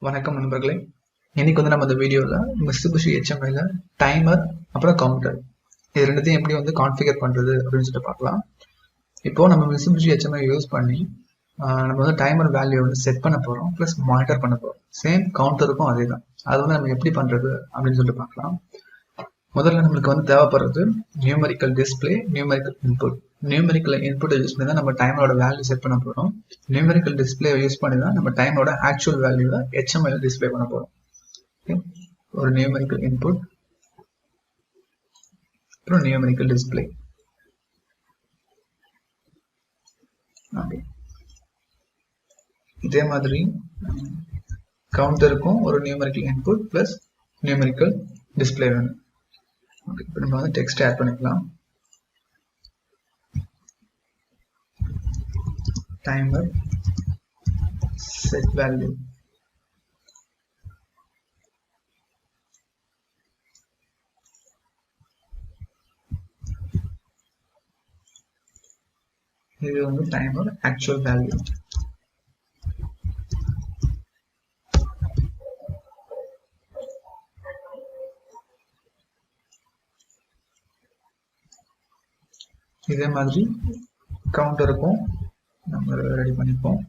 வணக்கம் நண்பர்களே. இன்னைக்கு வந்து நம்ம இந்த வீடியோல Mitsubishi HMI ல டைமர் அப்புறம் கவுண்டர் இது ரெண்டுத்தையும் எப்படி வந்து கான்ஃபிகர் பண்றது அப்படின்னு சொல்லிட்டு பார்க்கலாம். இப்போ நம்ம Mitsubishi HMI யூஸ் பண்ணி நம்ம வந்து டைமர் வேல்யூ வந்து செட் பண்ண போறோம், ப்ளஸ் மானிட்டர் பண்ண போறோம். சேம் கவுண்டருக்கும் அதே தான். அது வந்து நம்ம எப்படி பண்றது அப்படின்னு சொல்லிட்டு பார்க்கலாம். முதல்ல நம்மளுக்கு வந்து தேவைப்படுறது numerical display, numerical input. Numerical input use பண்ணி தான் நம்ம டைமரோட வேல்யூ செட் பண்ண போறோம். நியூமெரிக்கல் டிஸ்பிளே யூஸ் பண்ணி தான் நம்ம டைமோட ஆக்சுவல் வேல்யூவை HMI டிஸ்பிளே பண்ண போறோம். ஒரு நியூமெரிக்கல் இன்புட் அப்புறம் நியூமெரிக்கல் டிஸ்பிளே. இதே மாதிரி கவுண்டருக்கும் ஒரு numerical input plus numerical display வேணும். இப்போ நம்ம வந்து டெக்ஸ்ட் ஆட் பண்ணிக்கலாம். Timer set value. இது வந்து டைமர் ஆக்சுவல் வேல்யூ. இதே மாதிரி கவுண்டருக்கும் நம்ம ரெடி பண்ணிப்போம்.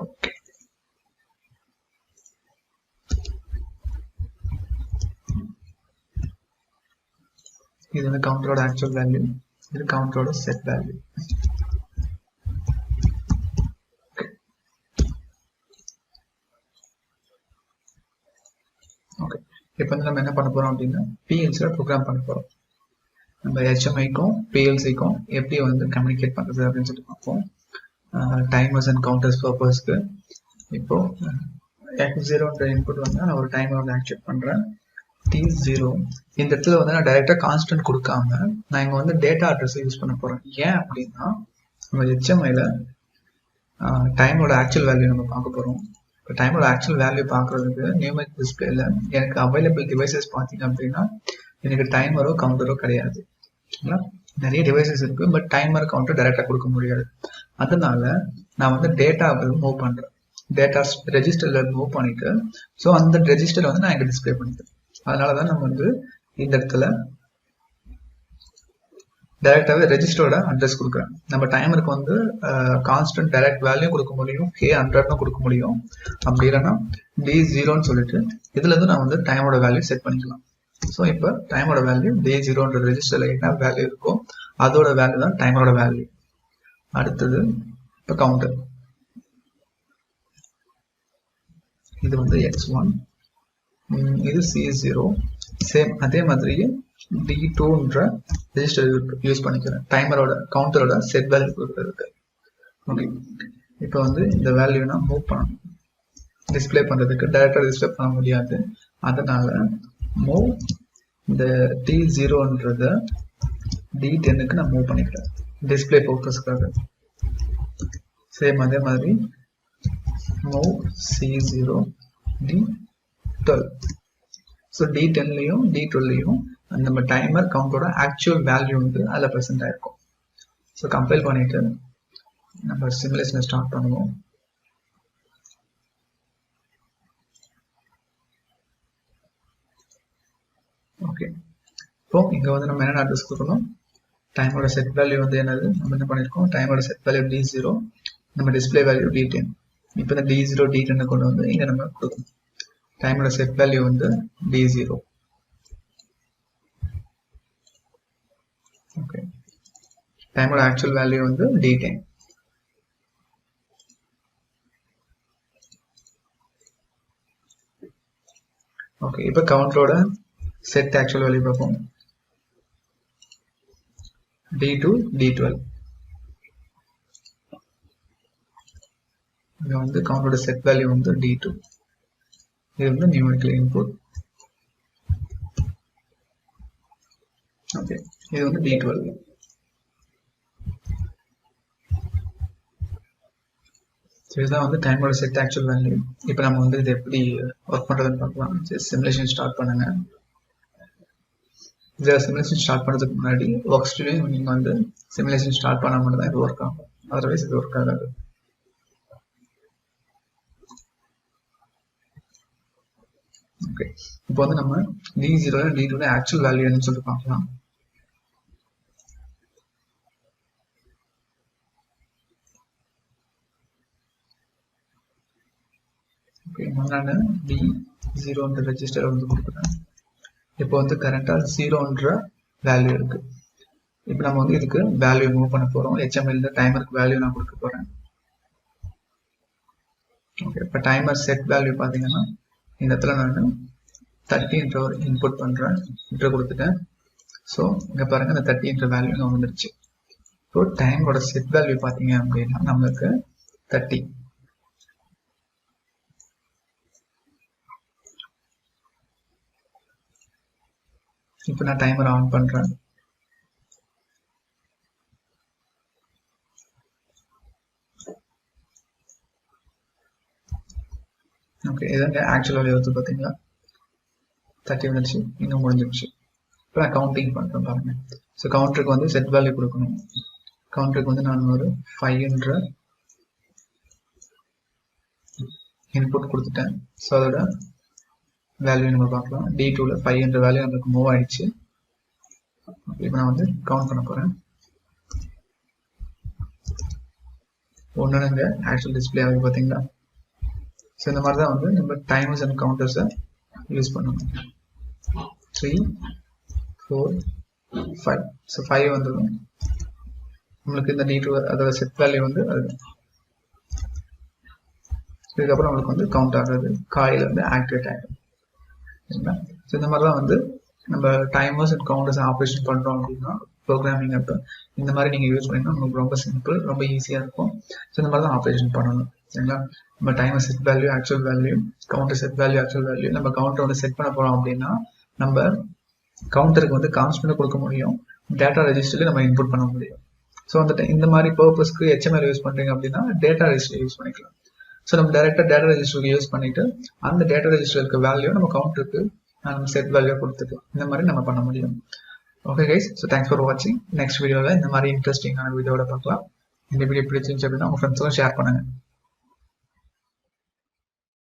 ஓகே, இது வந்து கவுண்டரோட ஆக்சுவல் வேல்யூ, இது கவுண்டரோட செட் வேல்யூ. ஓகே, இப்போ வந்து நம்ம என்ன பண்ண போறோம் அப்படின்னா PLCல ப்ரோக்ராம் பண்ண போறோம். நம்ம HMIக்கும் PLCக்கும் எப்படி வந்து கம்யூனிகேட் பண்றது அப்படின்னு சொல்லி பார்ப்போம். டைமர்ஸ் அண்ட் கவுண்டர்ஸ் பர்பஸ்க்கு இப்போ X0ன்ற இன்புட் வந்து நான் ஒரு டைமர் வந்து ஆக்டிவேட் பண்றேன். T0 இந்த இடத்துல வந்து நான் டைரக்டா கான்ஸ்டன்ட் கொடுக்காம நான் இங்க வந்து டேட்டா அட்ரஸ் யூஸ் பண்ண போறேன். ஏன் அப்படின்னா நம்ம HMIல டைமோட ஆக்சுவல் வேல்யூ நம்ம பார்க்க போறோம். இப்போ டைமோட ஆக்சுவல் வேல்யூ பார்க்கறதுக்கு நியூமெரிக் டிஸ்பிளேல எனக்கு அவைலபிள் டிவைசஸ் பார்த்தீங்க அப்படின்னா எனக்கு டைமரோ கவுண்டரோ கிடையாது. நிறைய டிவைசஸ் இருக்கு, பட் டைமர் கவுண்டர் டைரக்டா கொடுக்க முடியாது. அதனால நான் வந்து டேட்டா மூவ் பண்றேன். டேட்டா ரெஜிஸ்டர்ல மூவ் பண்ணிட்டு ஸோ அந்த ரெஜிஸ்டர் வந்து நான் இங்க டிஸ்பிளே பண்ணிட்டேன். அதனாலதான் நம்ம வந்து இந்த இடத்துல டைரக்டாவே ரெஜிஸ்டரோட அட்ரஸ் கொடுக்குறேன். நம்ம டைமருக்கு வந்து கான்ஸ்டன்ட் டைரக்ட் வேல்யூ கொடுக்க முடியும், K100 கொடுக்க முடியும். அப்படி இல்லைன்னா D0ன்னு சொல்லிட்டு இதுல இருந்து நான் வந்து டைமோட வேல்யூ செட் பண்ணிக்கலாம். ஸோ இப்போ டைமோட வேல்யூ D0ன்ற ரெஜிஸ்டர்ல என்ன வேல்யூ இருக்கோ அதோட வேல்யூ தான் டைமரோட வேல்யூ. அடுத்தது இப்போ கவுண்டர், இது வந்து X1, இது C0. சேம் அதே மாதிரி D2ன்ற ரெஜிஸ்டர் யூஸ் பண்ணிக்கிறேன் டைமரோட கவுண்டரோட செட் வேல்யூ கொடுக்கறதுக்கு. ஓகே, இப்போ வந்து இந்த வேல்யூ நான் மூவ் பண்ணணும். டிஸ்பிளே பண்றதுக்கு டைரக்டா டிஸ்பிளே பண்ண முடியாது. அதனால மூவ் இந்த T0ன்றத D10க்கு நான் மூவ் பண்ணிக்கிறேன் டிஸ்பிளே பர்பஸ்க்காக. சேம் அதே மாதிரி மூவ் C0 D12. ஸோ D10லையும் D12லையும் நம்ம டைமர் கவுண்டரோட ஆக்சுவல் வேல்யூ வந்து அதில் ப்ரெசென்ட் ஆயிருக்கும். ஸோ கம்பைல் பண்ணிட்டு நம்ம சிமுலேஷனை ஸ்டார்ட் பண்ணுவோம். ஓகே, இப்போ இங்க வந்து நம்ம என்ன அட்ரஸ் கொடுக்கணும், டைமோட செட் வேல்யூ வந்து என்னது நம்ம என்ன பண்ணிருக்கோம், டைமோட செட் வேல்யூ D0, நம்ம டிஸ்பிளே வேல்யூ D10. இப்போ இந்த D0 D10 கொண்டு வந்து இங்க நம்ம கொடுக்கணும். டைமோட செட் வேல்யூ வந்து D0. ஓகே, டைமோட ஆக்சுவல் வேல்யூ வந்து D10. ஓகே, இப்போ கவுண்டரோட செட் ஆக்சுவல் வேல்யூ பார்ப்போம். D2 D12. இங்க வந்து கவுண்டரோட செட் வேல்யூ வந்து D2. இது வந்து நியூமெரிக்கல் இன்புட். ஓகே, இது வந்து D12. இதுதான் வந்து டைமோட செட் ஆக்சுவல் வேல்யூ. இப்போ நம்ம வந்து இது எப்படி ஒர்க் பண்றதுன்னு பார்க்கலாம். சிமுலேஷன் ஸ்டார்ட் பண்ணுங்க. இதில் சிமுலேஷன் ஸ்டார்ட் பண்ணுறதுக்கு முன்னாடி ஒர்க் ஸ்டுடியோ நீங்கள் வந்து சிமுலேஷன் ஸ்டார்ட் பண்ண மட்டும் தான் இது ஒர்க் ஆகும், அதர்வைஸ் இது ஒர்க் ஆகாது. ஓகே, இப்போ வந்து நம்ம D0 D2 ஆக்சுவல் வேல்யூ என்னன்னு சொல்லிட்டு பார்க்கலாம். ஓகே, நான் D0 ரெஜிஸ்டர் வந்து கொடுக்குறேன். இப்போ வந்து கரண்டா 0ன்ற வேல்யூ இருக்கு. இப்போ நம்ம வந்து இதுக்கு வேல்யூ மூவ் பண்ண போறோம். HMI டைமருக்கு வேல்யூ நான் கொடுக்க போறேன். ஓகே, இப்போ டைமர் செட் வேல்யூ பார்த்தீங்கன்னா இந்த இடத்துல நான் 30ன்ற ஒரு இன்புட் பண்ணுறேன், இன்டர் கொடுத்துட்டேன். ஸோ இங்கே பாருங்க, இந்த 30ன்ற வேல்யூ இங்கே வந்துருச்சு. ஸோ டைமரோட செட் வேல்யூ பார்த்தீங்க அப்படின்னா நம்மளுக்கு 30. இப்போ நான் டைமர் ஆன் பண்ணுறேன். ஓகே, இதாங்க ஆக்சுவல் வேல்யூ வந்து பார்த்தீங்களா 30 வந்துருச்சு, இன்னும் முடிஞ்சிருச்சு. இப்போ நான் கவுண்டிங் பண்ணுறேன் பாருங்க. ஸோ கவுண்டருக்கு வந்து செட் வேல்யூ கொடுக்கணும். கவுண்டருக்கு வந்து நான் ஒரு 5ன்ற இன்புட் கொடுத்துட்டேன். ஸோ அதோட வேல்யூ நம்ம பார்க்கலாம். D2ல 5ன்ற வேல்யூ நமக்கு மூவ் ஆயிடுச்சு. இப்போ நான் வந்து கவுண்ட் பண்ண போகிறேன். ஒன்றுங்க ஆக்சுவல் டிஸ்பிளே ஆகுது பார்த்தீங்களா. ஸோ இந்த மாதிரி தான் வந்து நம்ம டைமர்ஸ் அண்ட் கவுண்டர்ஸை யூஸ் பண்ணணும். 3, 4, 5. ஸோ 5 வந்துடும். நம்மளுக்கு இந்த D2 அதோட செட் வேல்யூ வந்து அது. இதுக்கப்புறம் நம்மளுக்கு வந்து கவுண்ட் ஆகுறது, காயில் வந்து ஆக்டிவேட் ஆகிடும். சரிங்களா. ஸோ இந்த மாதிரி தான் வந்து நம்ம டைமர்ஸ் அண்ட் கவுண்டர்ஸ் ஆப்ரேஷன் பண்ணுறோம் அப்படின்னா ப்ரோக்ராமிங் அப்போ இந்த மாதிரி நீங்கள் யூஸ் பண்ணிங்கன்னா உங்களுக்கு ரொம்ப சிம்பிள், ரொம்ப ஈஸியாக இருக்கும். ஸோ இந்த மாதிரி தான் ஆப்ரேஷன் பண்ணணும். சரிங்களா. நம்ம timer set value, actual value, counter set value, actual value. நம்ம கவுண்டர் வந்து செட் பண்ண போகிறோம் அப்படின்னா நம்ம கவுண்டருக்கு வந்து கான்ஸ்டன்ட் கொடுக்க முடியும், டேட்டா ரெஜிஸ்டர்ல நம்ம இன்புட் பண்ண முடியும். ஸோ அந்த இந்த மாதிரி பர்பஸ்க்கு HMI யூஸ் பண்ணுறீங்க அப்படின்னா டேட்டா ரெஜிஸ்டர் யூஸ் பண்ணிக்கலாம். ஸோ நம்ம டேரெக்டாக டேட்டா ரெஜிஸ்டருக்கு யூஸ் பண்ணிட்டு அந்த டேட்டா ரெஜிஸ்டர் இருக்க வேல்யூ நம்ம கவுண்டருக்கு நம்ம செட் வேல்யூ கொடுத்துட்டு இந்த மாதிரி நம்ம பண்ண முடியும். Okay guys, so thanks for வாட்சிங். நெக்ஸ்ட் வீடியோவில் இந்த மாதிரி இன்ட்ரெஸ்டிங்கான வீடியோட பார்க்கலாம். இந்த வீடியோ பிடிச்சிருந்துச்சு அப்படின்னா உங்கள் ஃப்ரெண்ட்ஸுக்கும் ஷேர் பண்ணுங்கள்.